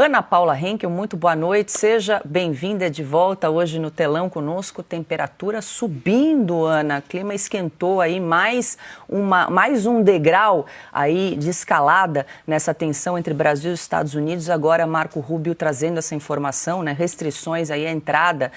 Ana Paula Henkel, muito boa noite, seja bem-vinda de volta hoje no telão conosco. Temperatura subindo, Ana, clima esquentou aí, mais um degrau aí de escalada nessa tensão entre Brasil e Estados Unidos. Agora Marco Rubio trazendo essa informação, né, restrições aí à entrada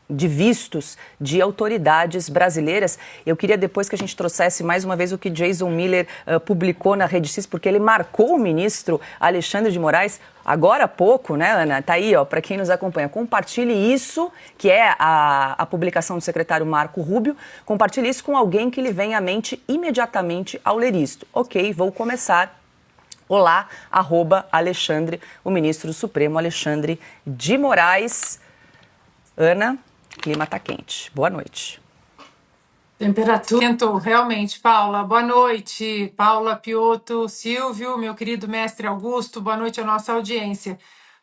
de vistos de autoridades brasileiras. Eu queria depois que a gente trouxesse mais uma vez o que Jason Miller publicou na Rede Cis, porque ele marcou o ministro Alexandre de Moraes agora há pouco, né, Ana? Tá aí, ó, para quem nos acompanha. Compartilhe isso, que é a publicação do secretário Marco Rubio. Compartilhe isso com alguém que lhe venha à mente imediatamente ao ler isto. Ok, vou começar. Olá, @Alexandre, o ministro do Supremo Alexandre de Moraes. Ana, clima tá quente. Boa noite. Temperatura esquentou, realmente, Paula. Boa noite, Paula, Piotto, Silvio, meu querido mestre Augusto, boa noite à nossa audiência.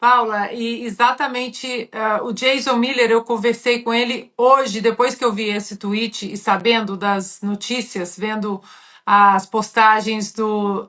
Paula, e exatamente o Jason Miller, eu conversei com ele hoje, depois que eu vi esse tweet e sabendo das notícias, vendo as postagens do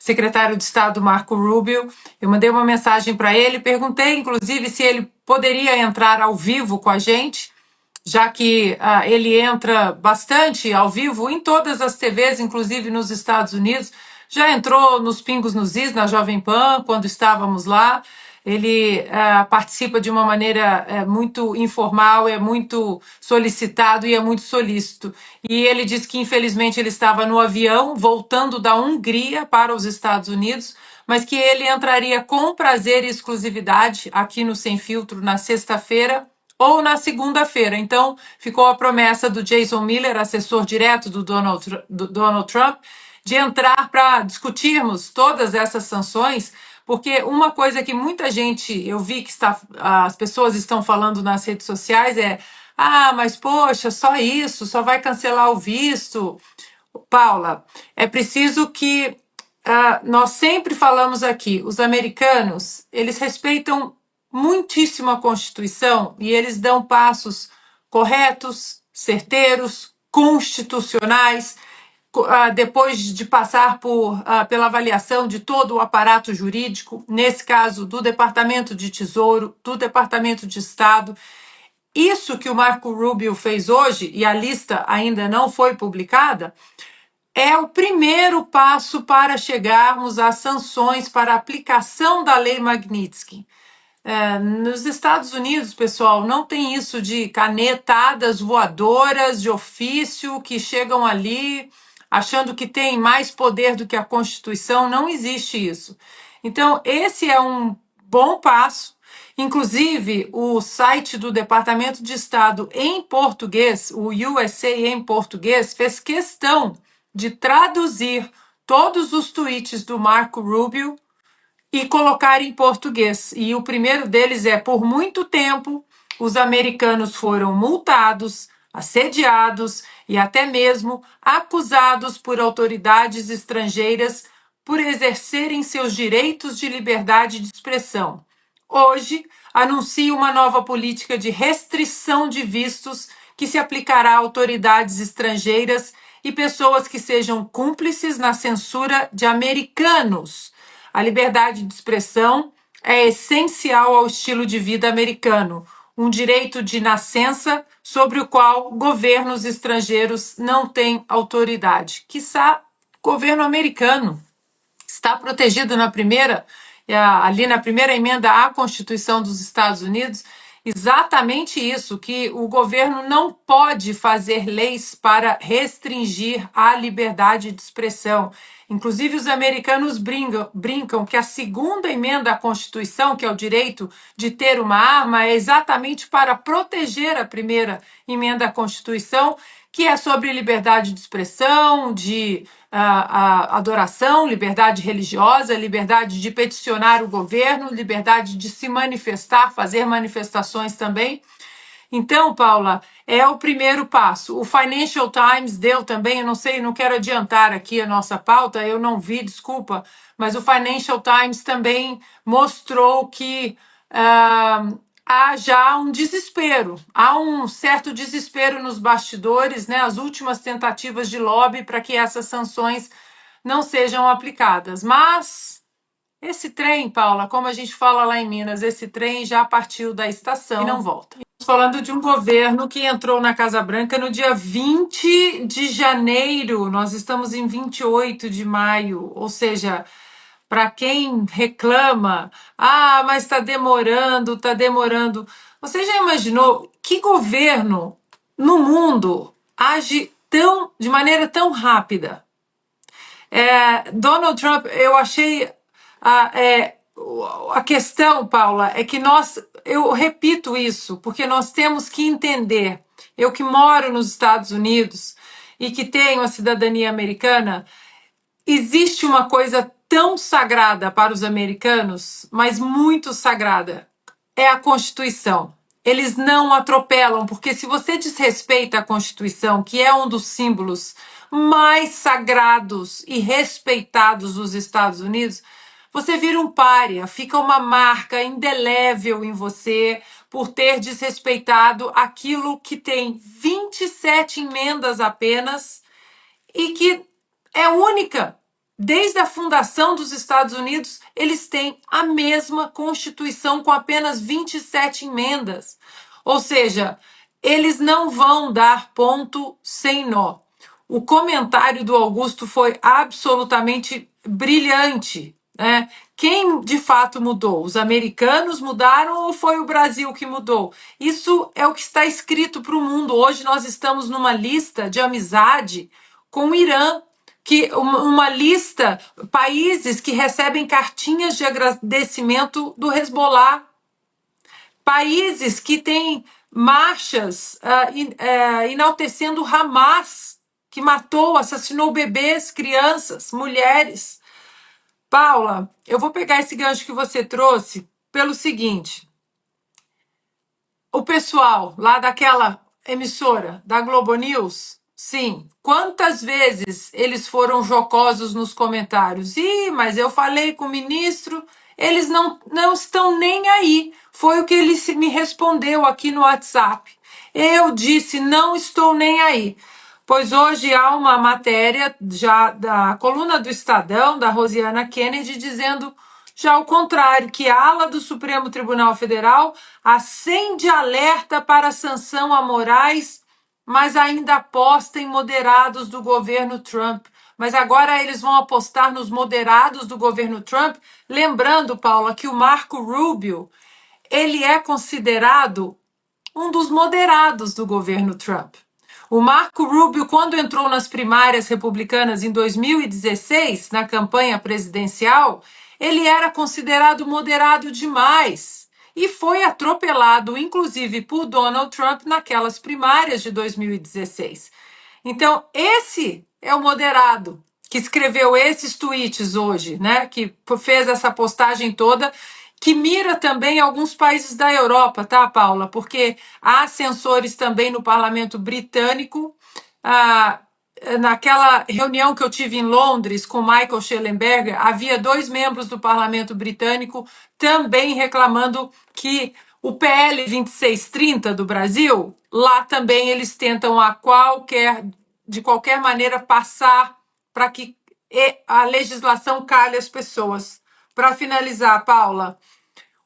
secretário de Estado Marco Rubio, eu mandei uma mensagem para ele, perguntei, inclusive, se ele poderia entrar ao vivo com a gente, já que ele entra bastante ao vivo em todas as TVs, inclusive nos Estados Unidos. Já entrou nos Pingos nos Is, na Jovem Pan, quando estávamos lá. Ele participa de uma maneira muito informal, é muito solicitado e é muito solícito. E ele disse que, infelizmente, ele estava no avião, voltando da Hungria para os Estados Unidos, mas que ele entraria com prazer e exclusividade aqui no Sem Filtro na sexta-feira, ou na segunda-feira. Então, ficou a promessa do Jason Miller, assessor direto do Donald Trump, de entrar para discutirmos todas essas sanções, porque uma coisa que muita gente, eu vi que as pessoas estão falando nas redes sociais mas poxa, só isso, só vai cancelar o visto. Paula, é preciso que nós sempre falamos aqui, os americanos, eles respeitam muitíssimo a Constituição e eles dão passos corretos, certeiros, constitucionais, depois de passar pela avaliação de todo o aparato jurídico, nesse caso do Departamento de Tesouro, do Departamento de Estado. Isso que o Marco Rubio fez hoje, e a lista ainda não foi publicada, é o primeiro passo para chegarmos às sanções para a aplicação da Lei Magnitsky. Nos Estados Unidos, pessoal, não tem isso de canetadas voadoras de ofício que chegam ali achando que tem mais poder do que a Constituição. Não existe isso. Então, esse é um bom passo. Inclusive, o site do Departamento de Estado em português, o USA em português, fez questão de traduzir todos os tweets do Marco Rubio e colocar em português. E o primeiro deles é: por muito tempo, os americanos foram multados, assediados e até mesmo acusados por autoridades estrangeiras por exercerem seus direitos de liberdade de expressão. Hoje, anuncio uma nova política de restrição de vistos que se aplicará a autoridades estrangeiras e pessoas que sejam cúmplices na censura de americanos. A liberdade de expressão é essencial ao estilo de vida americano, um direito de nascença sobre o qual governos estrangeiros não têm autoridade. Quiçá o governo americano está protegido ali na primeira emenda à Constituição dos Estados Unidos, exatamente isso, que o governo não pode fazer leis para restringir a liberdade de expressão. Inclusive, os americanos brincam que a segunda emenda à Constituição, que é o direito de ter uma arma, é exatamente para proteger a primeira emenda à Constituição, que é sobre liberdade de expressão, de adoração, liberdade religiosa, liberdade de peticionar o governo, liberdade de se manifestar, fazer manifestações também. Então, Paula, é o primeiro passo. O Financial Times deu também, eu não sei, não quero adiantar aqui a nossa pauta, eu não vi, desculpa, mas o Financial Times também mostrou que há já um desespero, há um certo desespero nos bastidores, né, as últimas tentativas de lobby para que essas sanções não sejam aplicadas. Mas esse trem, Paula, como a gente fala lá em Minas, esse trem já partiu da estação e não volta. Estamos falando de um governo que entrou na Casa Branca no dia 20 de janeiro, nós estamos em 28 de maio, ou seja, para quem reclama, mas está demorando, está demorando. Você já imaginou que governo no mundo age de maneira tão rápida? Donald Trump, eu achei a questão, Paula, é que eu repito isso, porque nós temos que entender, eu que moro nos Estados Unidos e que tenho a cidadania americana, existe uma coisa tão sagrada para os americanos, mas muito sagrada, é a Constituição. Eles não atropelam, porque se você desrespeita a Constituição, que é um dos símbolos mais sagrados e respeitados dos Estados Unidos, você vira um pária, fica uma marca indelével em você por ter desrespeitado aquilo que tem 27 emendas apenas e que é única. Desde a fundação dos Estados Unidos, eles têm a mesma Constituição com apenas 27 emendas. Ou seja, eles não vão dar ponto sem nó. O comentário do Augusto foi absolutamente brilhante, né? Quem de fato mudou? Os americanos mudaram ou foi o Brasil que mudou? Isso é o que está escrito para o mundo. Hoje nós estamos numa lista de amizade com o Irã, que uma lista, países que recebem cartinhas de agradecimento do Hezbollah, países que têm marchas enaltecendo Hamas, que matou, assassinou bebês, crianças, mulheres. Paula, eu vou pegar esse gancho que você trouxe pelo seguinte: o pessoal lá daquela emissora, da Globo News, sim, quantas vezes eles foram jocosos nos comentários? Mas eu falei com o ministro, eles não estão nem aí. Foi o que ele me respondeu aqui no WhatsApp. Eu disse, não estou nem aí. Pois hoje há uma matéria já da coluna do Estadão, da Rosiana Kennedy, dizendo já o contrário, que a ala do Supremo Tribunal Federal acende alerta para sanção a Moraes, mas ainda aposta em moderados do governo Trump. Mas agora eles vão apostar nos moderados do governo Trump, lembrando, Paula, que o Marco Rubio, ele é considerado um dos moderados do governo Trump. O Marco Rubio, quando entrou nas primárias republicanas em 2016, na campanha presidencial, ele era considerado moderado demais e foi atropelado, inclusive, por Donald Trump naquelas primárias de 2016. Então, esse é o moderado que escreveu esses tweets hoje, né? Que fez essa postagem toda, que mira também alguns países da Europa, tá, Paula? Porque há censores também no parlamento britânico. Naquela reunião que eu tive em Londres com Michael Shellenberger, havia 2 membros do parlamento britânico também reclamando que o PL 2630 do Brasil, lá também eles tentam de qualquer maneira passar para que a legislação calhe as pessoas. Para finalizar, Paula,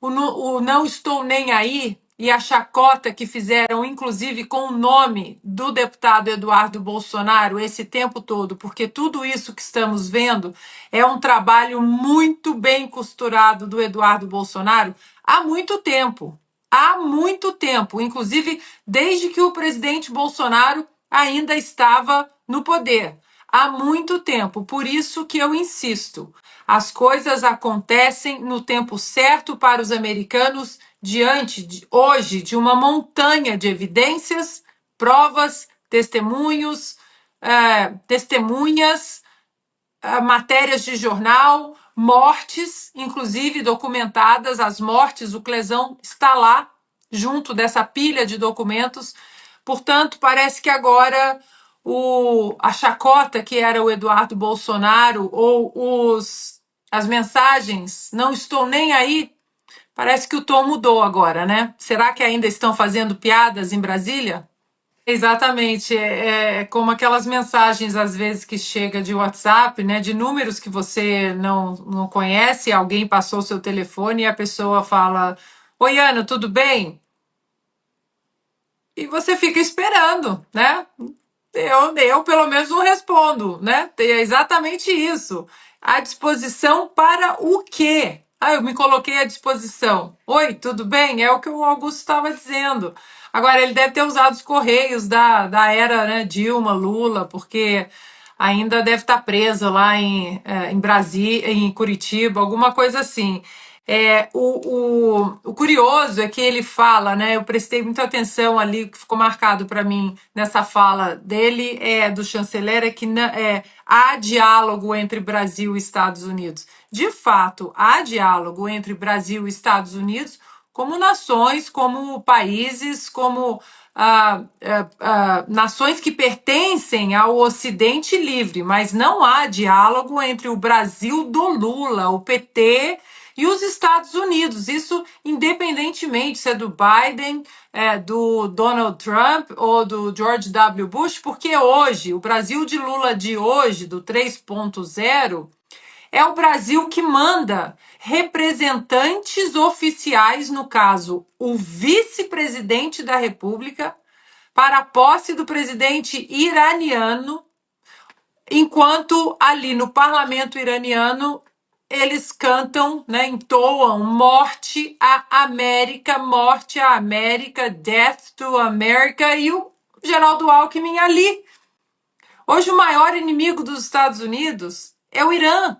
o não estou nem aí e a chacota que fizeram, inclusive com o nome do deputado Eduardo Bolsonaro esse tempo todo, porque tudo isso que estamos vendo é um trabalho muito bem costurado do Eduardo Bolsonaro há muito tempo. Há muito tempo, inclusive desde que o presidente Bolsonaro ainda estava no poder. Há muito tempo, por isso que eu insisto. As coisas acontecem no tempo certo para os americanos hoje de uma montanha de evidências, provas, testemunhos, testemunhas, matérias de jornal, mortes, inclusive documentadas, as mortes, o Clesão está lá, junto dessa pilha de documentos. Portanto, parece que agora a chacota que era o Eduardo Bolsonaro ou as mensagens, não estou nem aí, parece que o tom mudou agora, né? Será que ainda estão fazendo piadas em Brasília? Exatamente, é como aquelas mensagens às vezes que chega de WhatsApp, né, de números que você não conhece, alguém passou o seu telefone e a pessoa fala: Oi, Ana, tudo bem? E você fica esperando, né? Eu pelo menos não respondo, né? É exatamente isso. À disposição para o quê? Ah, eu me coloquei à disposição. Oi, tudo bem? É o que o Augusto estava dizendo. Agora, ele deve ter usado os correios da era, né, Dilma, Lula, porque ainda deve estar preso lá em Brasília, em Curitiba, alguma coisa assim. O curioso é que ele fala, né? Eu prestei muita atenção ali, que ficou marcado para mim nessa fala dele, do chanceler, é que há diálogo entre Brasil e Estados Unidos. De fato, há diálogo entre Brasil e Estados Unidos como nações, como países, como nações que pertencem ao Ocidente livre, mas não há diálogo entre o Brasil do Lula, o PT e os Estados Unidos, isso independentemente se é do Biden, do Donald Trump ou do George W. Bush, porque hoje, o Brasil de Lula de hoje, do 3.0, é o Brasil que manda representantes oficiais, no caso, o vice-presidente da República, para a posse do presidente iraniano, enquanto ali no parlamento iraniano eles cantam, né, entoam morte à América, death to America, e o Geraldo Alckmin ali. Hoje o maior inimigo dos Estados Unidos é o Irã.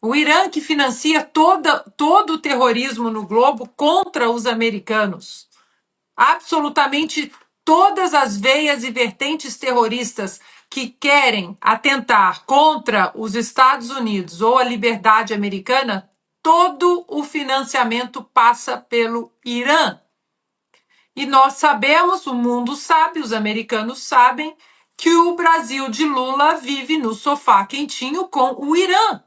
O Irã que financia todo o terrorismo no globo contra os americanos. Absolutamente todas as veias e vertentes terroristas que querem atentar contra os Estados Unidos ou a liberdade americana, todo o financiamento passa pelo Irã. E nós sabemos, o mundo sabe, os americanos sabem, que o Brasil de Lula vive no sofá quentinho com o Irã.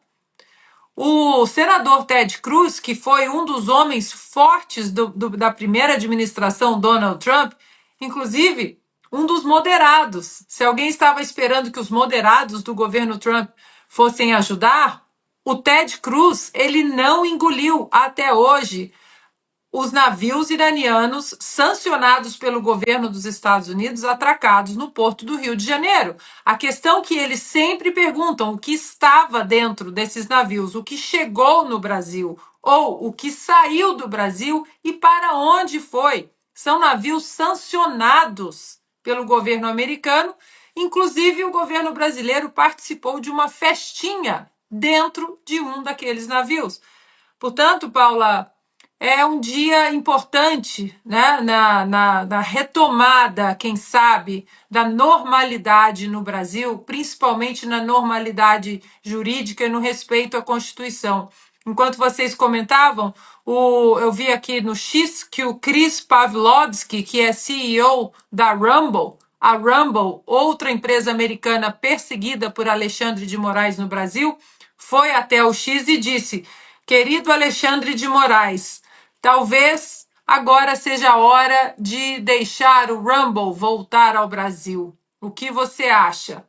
O senador Ted Cruz, que foi um dos homens fortes da primeira administração Donald Trump, inclusive um dos moderados. Se alguém estava esperando que os moderados do governo Trump fossem ajudar, o Ted Cruz ele não engoliu até hoje os navios iranianos sancionados pelo governo dos Estados Unidos atracados no porto do Rio de Janeiro. A questão que eles sempre perguntam: o que estava dentro desses navios, o que chegou no Brasil ou o que saiu do Brasil e para onde foi? São navios sancionados pelo governo americano. Inclusive, o governo brasileiro participou de uma festinha dentro de um daqueles navios. Portanto, Paula, é um dia importante, né, na retomada, quem sabe, da normalidade no Brasil, principalmente na normalidade jurídica e no respeito à Constituição. Enquanto vocês comentavam, eu vi aqui no X que o Chris Pavlovski, que é CEO da Rumble, a Rumble, outra empresa americana perseguida por Alexandre de Moraes no Brasil, foi até o X e disse: querido Alexandre de Moraes, talvez agora seja a hora de deixar o Rumble voltar ao Brasil. O que você acha?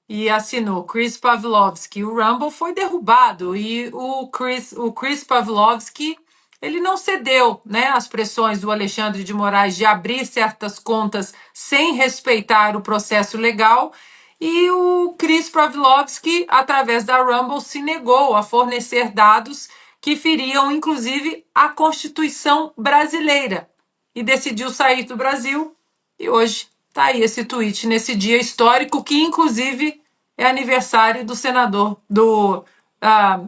E assinou Chris Pavlovski. O Rumble foi derrubado e o Chris Pavlovski ele não cedeu, né, às pressões do Alexandre de Moraes de abrir certas contas sem respeitar o processo legal. E o Chris Pavlovski, através da Rumble, se negou a fornecer dados que feriam, inclusive, a Constituição brasileira. E decidiu sair do Brasil. E hoje está aí esse tweet, nesse dia histórico, que, inclusive, é aniversário do senador, do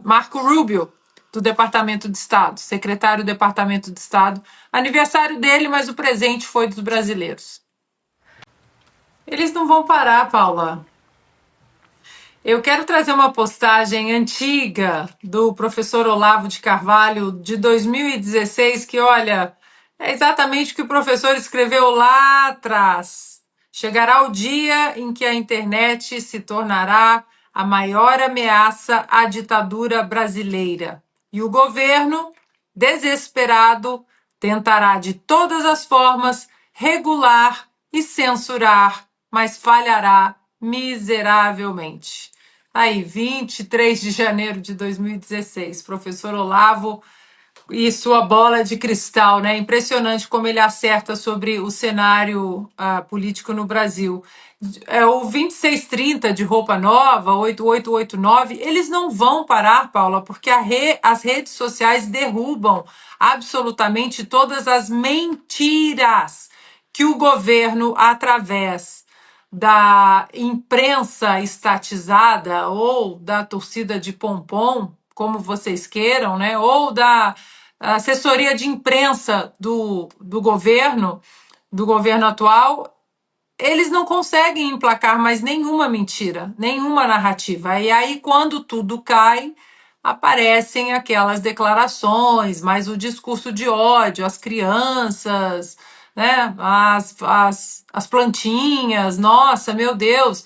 Marco Rubio, do Departamento de Estado, secretário do Departamento de Estado. Aniversário dele, mas o presente foi dos brasileiros. Eles não vão parar, Paula. Eu quero trazer uma postagem antiga do professor Olavo de Carvalho, de 2016, que, olha, é exatamente o que o professor escreveu lá atrás. Chegará o dia em que a internet se tornará a maior ameaça à ditadura brasileira. E o governo, desesperado, tentará de todas as formas regular e censurar, mas falhará miseravelmente. Aí, 23 de janeiro de 2016, professor Olavo e sua bola de cristal, né? Impressionante como ele acerta sobre o cenário político no Brasil. O 2630 de Roupa Nova, 8889, eles não vão parar, Paula, porque as redes sociais derrubam absolutamente todas as mentiras que o governo, através da imprensa estatizada ou da torcida de pompom, como vocês queiram, né? Ou da assessoria de imprensa do governo atual, eles não conseguem emplacar mais nenhuma mentira, nenhuma narrativa. E aí, quando tudo cai, aparecem aquelas declarações, mais o discurso de ódio, as crianças, né, as plantinhas, nossa, meu Deus,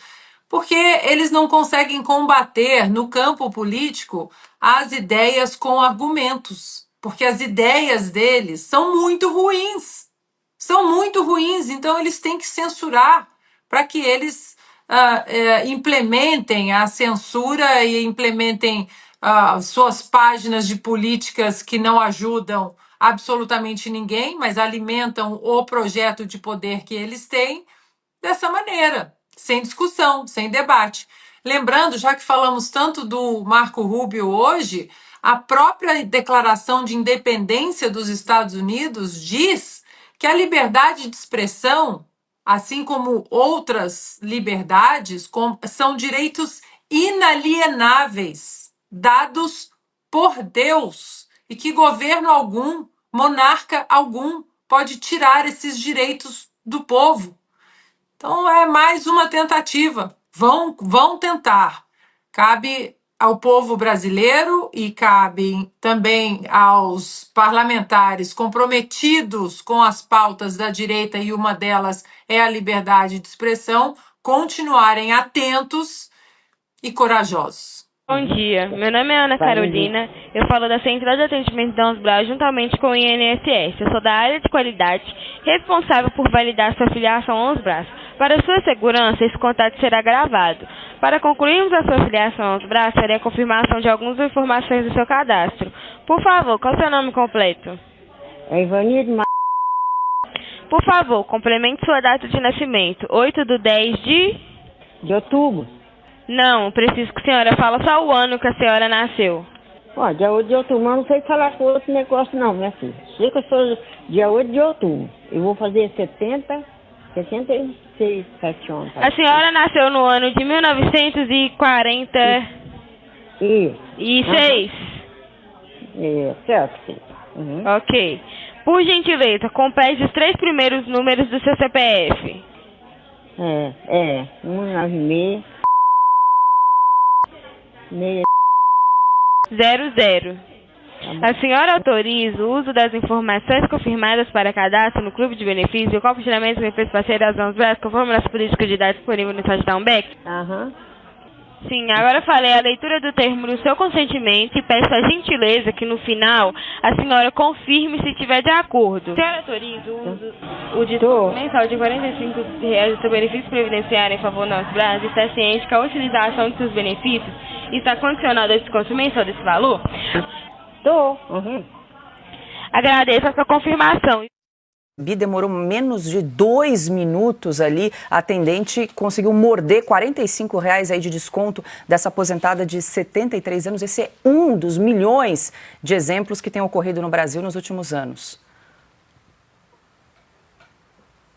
porque eles não conseguem combater no campo político as ideias com argumentos, porque as ideias deles são muito ruins, então eles têm que censurar para que eles implementem a censura e implementem suas páginas de políticas que não ajudam absolutamente ninguém, mas alimentam o projeto de poder que eles têm dessa maneira, sem discussão, sem debate. Lembrando, já que falamos tanto do Marco Rubio hoje, a própria Declaração de Independência dos Estados Unidos diz que a liberdade de expressão, assim como outras liberdades, são direitos inalienáveis, dados por Deus, e que governo algum, monarca algum, pode tirar esses direitos do povo. Então é mais uma tentativa. Vão tentar. Cabe ao povo brasileiro e cabe também aos parlamentares comprometidos com as pautas da direita, e uma delas é a liberdade de expressão, continuarem atentos e corajosos. Bom dia, meu nome é Ana Carolina, eu falo da Central de Atendimento da Unsbras juntamente com o INSS. Eu sou da área de qualidade, responsável por validar sua filiação à Unsbras. Para sua segurança, esse contato será gravado. Para concluirmos a sua filiação à Unsbras, farei a confirmação de algumas informações do seu cadastro. Por favor, qual é o seu nome completo? É Ivanildo. Por favor, complemente sua data de nascimento. 8/10 de outubro. Não, preciso que a senhora fale só o ano que a senhora nasceu. Ó, dia 8 de outubro, mas não sei falar com outro negócio não, minha filha. Sei que eu sou dia 8 de outubro. Eu vou fazer 76, 7 anos. A senhora nasceu no ano de 1946? É, certo, sim. Uhum. Ok. Por gentileza, complete os 3 primeiros números do seu CPF. 196 00. A senhora autoriza o uso das informações confirmadas para cadastro no Clube de Benefícios e o compartilhamento com empresas parceiras das Unsbras conforme as políticas de dados disponíveis no site da UNBEC? Aham. Sim, agora farei a leitura do termo do seu consentimento e peço a gentileza que no final a senhora confirme se estiver de acordo. A senhora autoriza o desconto mensal de R$ 45 do seu benefício previdenciário em favor da Unsbras e está ciente que a utilização de seus benefícios está condicionada ao desconto mensal desse valor? Tô. Uhum. Agradeço a sua confirmação. Demorou menos de 2 minutos ali, a atendente conseguiu morder R$ 45 aí de desconto dessa aposentada de 73 anos. Esse é um dos milhões de exemplos que tem ocorrido no Brasil nos últimos anos.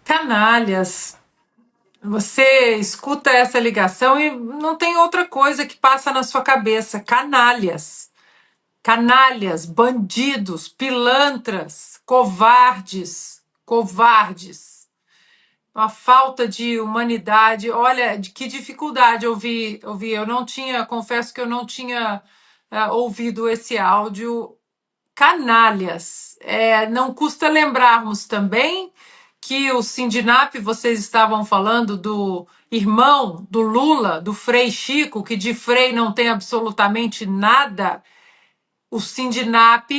Canalhas. Você escuta essa ligação e não tem outra coisa que passa na sua cabeça. Canalhas. Canalhas, bandidos, pilantras, covardes. Uma falta de humanidade. Olha, que dificuldade ouvir. Eu não tinha, confesso que eu não tinha ouvido esse áudio. Canalhas. Não custa lembrarmos também que o Sindinap, vocês estavam falando do irmão do Lula, do Frei Chico, que de Frei não tem absolutamente nada. O Sindinap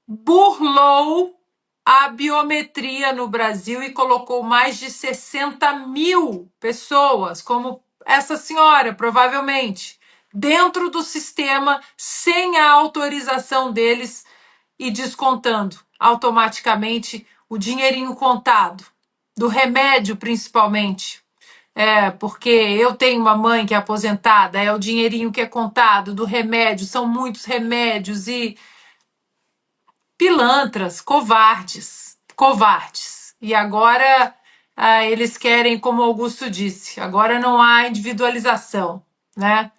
burlou a biometria no Brasil e colocou mais de 60 mil pessoas, como essa senhora, provavelmente, dentro do sistema sem a autorização deles e descontando automaticamente o dinheirinho contado, do remédio principalmente. Porque eu tenho uma mãe que é aposentada, é o dinheirinho que é contado do remédio, são muitos remédios e pilantras, covardes. E agora eles querem, como Augusto disse, agora não há individualização, né?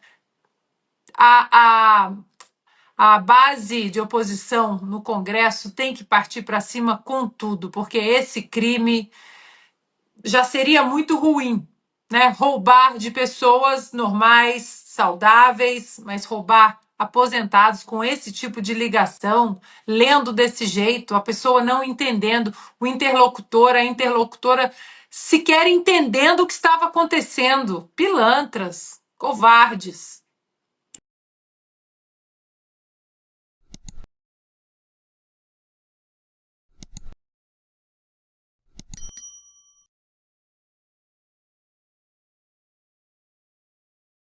A, a base de oposição no Congresso tem que partir para cima com tudo, porque esse crime já seria muito ruim, né? Roubar de pessoas normais, saudáveis, mas roubar aposentados com esse tipo de ligação, lendo desse jeito, a pessoa não entendendo, o interlocutor, a interlocutora sequer entendendo o que estava acontecendo. Pilantras, covardes.